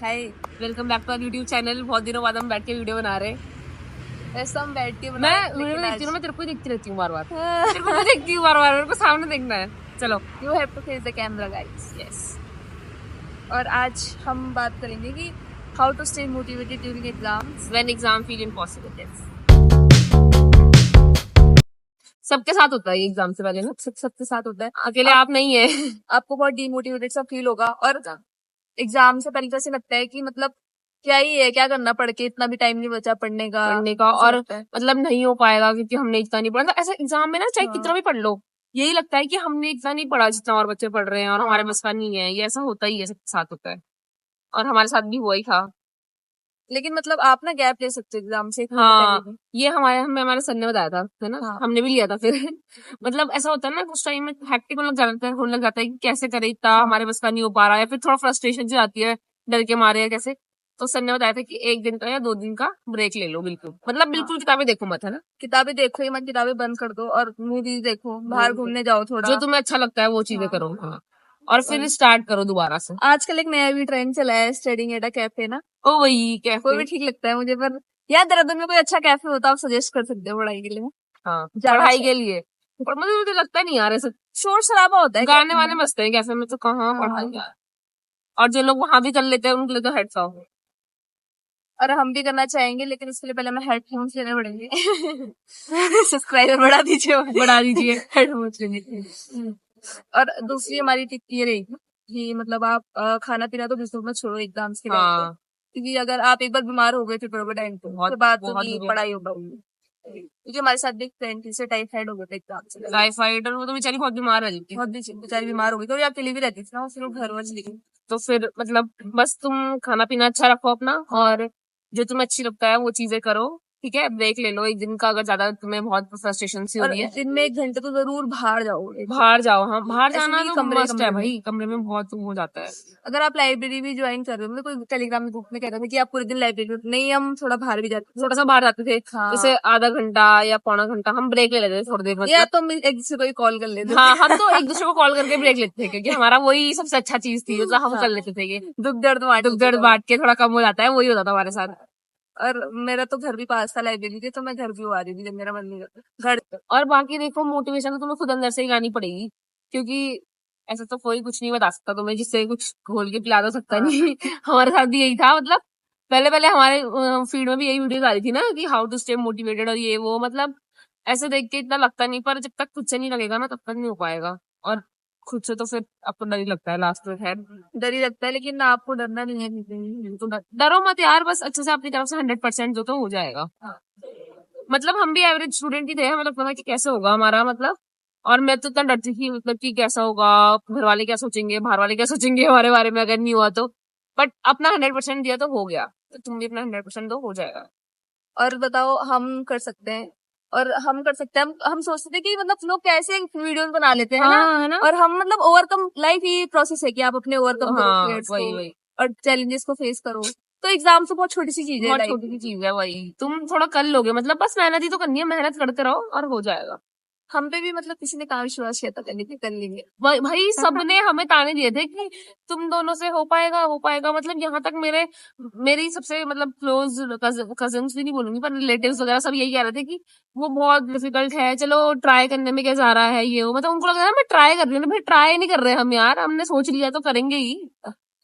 Hi, welcome back to our YouTube channel. बहुत दिनों बाद हम बैठ के वीडियो बना रहे हैं। ऐसा हम बैठ के मैं वीडियो में देखती हूँ, मैं तेरे को ही देखती रहती हूँ बार बार। तेरे को मैं देखती हूँ बार बार, मेरे को सामने देखना है। चलो, you have to face the camera guys. Yes. और आज हम बात करेंगे कि how to stay motivated during exams. When exam feel impossible. Yes, सबके साथ होता है ये एग्जाम से पहले ना, सबके साथ होता है, अकेले आप नहीं है। आपको बहुत डिमोटिवेटेड सा फील होगा। और एग्जाम से पहले तो ऐसे लगता है कि मतलब क्या ही है, क्या करना पढ़ के, इतना भी टाइम नहीं बचा पढ़ने का और मतलब नहीं हो पाएगा क्योंकि हमने इतना नहीं पढ़ा। मतलब ऐसा एग्जाम में ना चाहे कितना भी पढ़ लो, यही लगता है कि हमने इतना नहीं पढ़ा जितना और बच्चे पढ़ रहे हैं और हमारे बस का नहीं है। ये ऐसा होता ही है, सबके साथ होता है और हमारे साथ भी हुआ ही था। लेकिन मतलब आप ना गैप ले सकते हो एग्जाम से। हाँ, ये हमारे सर ने बताया था, है ना। हाँ। हमने भी लिया था फिर। मतलब ऐसा होता है ना, कुछ टाइम में हैक्टिक होने लग जाता है कि कैसे करे, इतना हमारे बस का नहीं हो पा रहा है। फिर थोड़ा फ्रस्ट्रेशन जो आती है डर के मारे, या कैसे। तो सर ने बताया था कि 1 दिन का या 2 दिन का ब्रेक ले लो, बिल्कुल। मतलब बिल्कुल किताबें देखो मत, है ना। किताबें देखो ही मत, किताबें बंद कर दो और मूवीज देखो, बाहर घूमने जाओ थोड़ा, जो तुम्हें अच्छा लगता है वो चीजें करो। हाँ, और फिर स्टार्ट करो दोबारा से। आजकल एक नया भी ट्रेंड चला है, स्टडिंग एट अ कैफे ना। ओ वही कैफे, वो भी ठीक लगता है मुझे। पर यार देहरादून में कोई अच्छा कैफे होता आप सजेस्ट कर सकते हो पढ़ाई के लिए। हाँ, पढ़ाई के लिए। पर मुझे लगता नहीं यार, ऐसा शोर शराबा होता है, गाने वाने मस्त है कैफे में, तो कहाँ पढ़ाई यार। और जो लोग वहां भी कर लेते हैं उनके लिए तो हेड्स ऑफ। और हम भी करना चाहेंगे, लेकिन उसके लिए पहले हमें हेडफोन्स लेने पड़ेंगे। सब्सक्राइबर बढ़ा दीजिए हेडफोन्स लेने। और दूसरी हमारी टिप ये रहेगी कि मतलब आप खाना पीना तो बिल्कुल मत छोड़ो एग्जाम्स के टाइम पे। क्योंकि अगर आप एक बार बीमार हो गए फिर पढ़ोगे टाइम पे, उसके बाद तो नहीं पढ़ाई हो पाएगी। क्योंकि हमारे साथ भी एक फ्रेंड थी, से टाइफाइड हो गया था एग्जाम से। टाइफाइड, और वो तो बेचारी बहुत बीमार रहती थी। बहुत बेचारी बीमार हो गई, तो अकेली भी रहती थी ना, फिर वो घर वर चली गई। तो फिर मतलब बस तुम खाना पीना अच्छा रखो अपना, और जो तुम्हें अच्छी लगता है वो चीजें करो। ठीक है, ब्रेक ले लो 1 दिन का, अगर ज्यादा तुम्हें बहुत फ्रस्ट्रेशन सी हो रही है। दिन में 1 घंटे तो जरूर बाहर जाओ। बाहर जाओ, हाँ, बाहर जाना तो कमरे मस्ट है भाई। कमरे में बहुत हो जाता है। अगर आप लाइब्रेरी भी ज्वाइन कर रहे हो, कोई टेलीग्राम ग्रुप में कह रहा था कि आप पूरे दिन लाइब्रेरी में, नहीं हम थोड़ा बाहर भी जाते थे, थोड़ा सा बाहर जाते थे। हाँ। जैसे आधा घंटा या पौना घंटा हम ब्रेक ले लेते थे थोड़ी देर, मतलब। या तो हम एक दूसरे को ही कॉल कर लेते। हाँ, हम तो एक दूसरे को कॉल करके ब्रेक लेते थे, क्योंकि हमारा वही सबसे अच्छा चीज थी, मतलब हम कर लेते थे। ये दुख दर्द बांट के थोड़ा कम हो जाता है, वही होता था हमारे साथ। और मेरा तो घर भी पास था लाइब्रेरी के, तो मैं घर भी आ रही थी जब मेरा मन नहीं करता घर। और बाकी देखो, मोटिवेशन तो तुम्हें खुद अंदर से ही गानी पड़ेगी, क्योंकि ऐसा तो कोई कुछ नहीं बता सकता तुम्हें जिससे कुछ घोल के पिला तो सकता नहीं। हमारे साथ भी यही था। मतलब पहले पहले हमारे फीड में भी यही वीडियोस आ रही थी ना, कि हाउ टू स्टे मोटिवेटेड और ये वो। मतलब ऐसे देख के इतना लगता नहीं, पर जब तक खुद से नहीं लगेगा ना तब तक नहीं हो पाएगा। और खुद से तो फिर आपको डर ही लगता है लास्ट में। खैर, डर ही लगता है, लेकिन आपको डरना नहीं है। तो डरो मत यार, बस अच्छे से अपनी तरफ से 100% जो तो हो जाएगा। मतलब हम भी एवरेज स्टूडेंट ही थे, हमें लगता था कि कैसे होगा हमारा, मतलब। और मैं तो इतना डरती थी, मतलब कि कैसा होगा, घर वाले क्या सोचेंगे, बाहर वाले क्या सोचेंगे हमारे बारे में अगर नहीं हुआ तो। बट अपना 100% दिया तो हो गया, तो तुम भी अपना 100% दो, हो जाएगा। और बताओ, हम कर सकते हैं। और हम कर सकते हैं, हम सोचते थे कि मतलब लोग कैसे वीडियोस बना लेते हैं, हाँ, है ना। और हम मतलब ओवरकम, लाइफ ही प्रोसेस है कि आप अपने ओवरकम हाँ, करो वही और चैलेंजेस को फेस करो। तो एग्जाम तो बहुत छोटी सी चीज है, बहुत छोटी सी चीज है, वही तुम थोड़ा कर लोगे। मतलब बस मेहनत ही तो करनी है, मेहनत करते रहो और हो जाएगा। हम पे भी मतलब किसी ने कहाँ विश्वास किया था कर लेंगे। भाई सबने हमें ताने दिए थे कि तुम दोनों से हो पाएगा, हो पाएगा। मतलब यहाँ तक मेरी सबसे मतलब क्लोज कजन्स भी नहीं बोलूंगी, पर रिलेटिव्स वगैरह सब यही कह रहे थे कि वो बहुत डिफिकल्ट है, चलो ट्राई करने में क्या जा रहा है, ये वो। मतलब उनको लग रहा है मैं ट्राई कर रही हूँ। भाई ट्राई नहीं कर रहे हम यार, हमने सोच लिया तो करेंगे ही।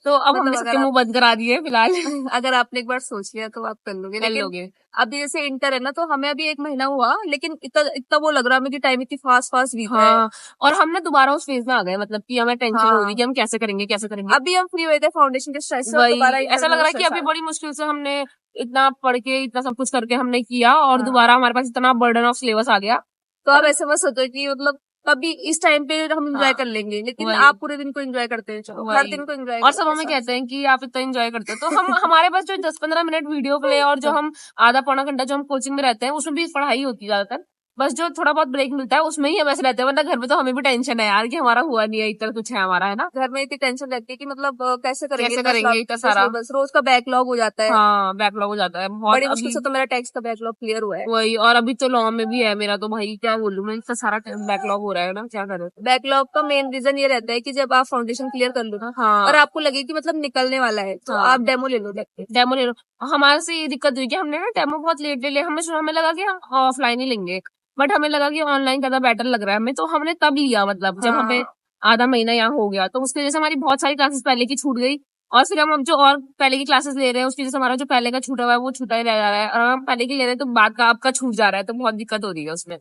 तो अब हमने सबके मुंह बंद करा दिए फिलहाल। अगर आपने एक बार सोच लिया तो आप कर लोगे। अभी जैसे इंटर है ना, तो हमें अभी 1 महीना हुआ, लेकिन इतना वो लग रहा है कि टाइम इतनी फास्ट बीत रहा है। और हमने दोबारा उस फेज में आ गए, मतलब कि हमें टेंशन हो रही कि हम कैसे करेंगे। अभी हम फ्री हुए थे फाउंडेशन के स्ट्रेस से, दोबारा ऐसा लग रहा है कि अभी बड़ी मुश्किल से हमने इतना पढ़ के, इतना सब कुछ करके हमने किया, और दोबारा हमारे पास इतना बर्डन ऑफ सिलेबस आ गया। तो आप ऐसे मत सोचो कि मतलब अभी इस टाइम पे हम एंजॉय कर लेंगे, लेकिन आप पूरे दिन को एंजॉय करते हैं, हर दिन को एंजॉय। और सब हमें कहते हैं कि आप इतना एंजॉय करते हैं, तो हम हमारे पास जो 10-15 मिनट वीडियो प्ले और जो हम आधा पौना घंटा जो हम कोचिंग में रहते हैं, उसमें भी पढ़ाई होती है ज्यादातर। बस जो थोड़ा बहुत ब्रेक मिलता है उसमें ही हम ऐसे रहते हैं, वरना घर में तो हमें भी टेंशन है यार कि हमारा हुआ नहीं है, इतना कुछ है हमारा, है ना। घर में इतनी टेंशन रहती है कि मतलब कैसे करेंगे कैसे इतना करेंगे इतना सारा। सिलेबस, रोज का बैकलॉग हो जाता है। हाँ, बैकलॉग हो जाता है बहुत बड़ी मुश्किल अभी। से तो मेरा टैक्स का बैकलॉग क्लियर हुआ है। वही, और अभी तो लॉ में भी है मेरा, तो भाई क्या बोलूं मैं, इतना सारा बैकलॉग हो रहा है ना, क्या करें। बैकलॉग का मेन रीजन ये रहता है कि जब आप फाउंडेशन क्लियर कर लो ना हाँ और आपको लगे कि मतलब निकलने वाला है, तो हाँ, आप डेमो ले लो देख के। डेमो ले लो। हमारे से ये दिक्कत हुई कि हमने ना डेमो बहुत लेट ले लिया, हमें लगा कि हम ऑफलाइन ही लेंगे, बट हमें लगा कि ऑनलाइन ज्यादा बेटर लग रहा है हमें, तो हमने तब लिया, मतलब जब हमें हाँ, आधा महीना यहाँ हो गया, तो उसकी वजह से हमारी बहुत सारी क्लासेस पहले की छूट गई, और फिर हम अब जो और पहले की क्लासेस ले रहे हैं उसकी वजह से हमारा जो पहले का छूटा हुआ है वो छूटा ही रह जा रहा है, और हम पहले की ले रहे हैं तो बाद का आपका छूट जा रहा है, तो बहुत दिक्कत हो रही है उसमें,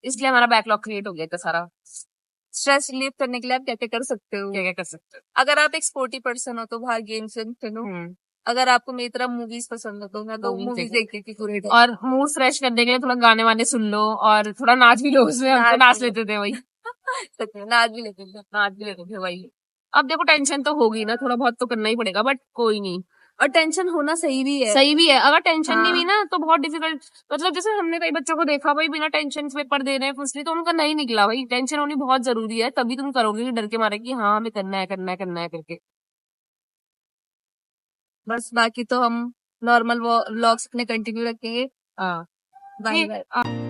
इसलिए हमारा बैकलॉग क्रिएट हो गया था सारा। स्ट्रेस रिलीव करने के लिए आप क्या क्या कर सकते हो? क्या क्या कर सकते अगर आप एक स्पोर्टी पर्सन हो तो बाहर गेम्स खेलो। हो। अगर आपको मेरी तरह मूवीज पसंद हो तो मैं तो मूवीज मूवीज देखो, देखती थी पूरे day। और मूड फ्रेश करने के लिए थोड़ा गाने वाने सुन लो और थोड़ा नाच भी लो उसमें, हम तो नाच नाच भी लो। लेते थे वही। सच में नाच भी लेते थे। नाच भी लेते थे वही। अब देखो टेंशन तो होगी ना, थोड़ा बहुत तो करना ही पड़ेगा, बट कोई नहीं। और टेंशन होना सही भी है। सही भी है, अगर टेंशन नहीं हाँ, भी ना तो बहुत डिफिकल्ट, मतलब जैसे हमने कई बच्चों को देखा भाई बिना टेंशन पेपर दे रहे हैं कुछ नहीं, तो उनका नहीं निकला। भाई टेंशन होनी बहुत जरूरी है, तभी तुम करोगे कि डर के मारे कि हाँ हमें करना है करना है करना है करके। बस बाकी तो हम नॉर्मल व्लॉग्स अपने कंटिन्यू रखेंगे। हाँ बाय नहीं, बाय।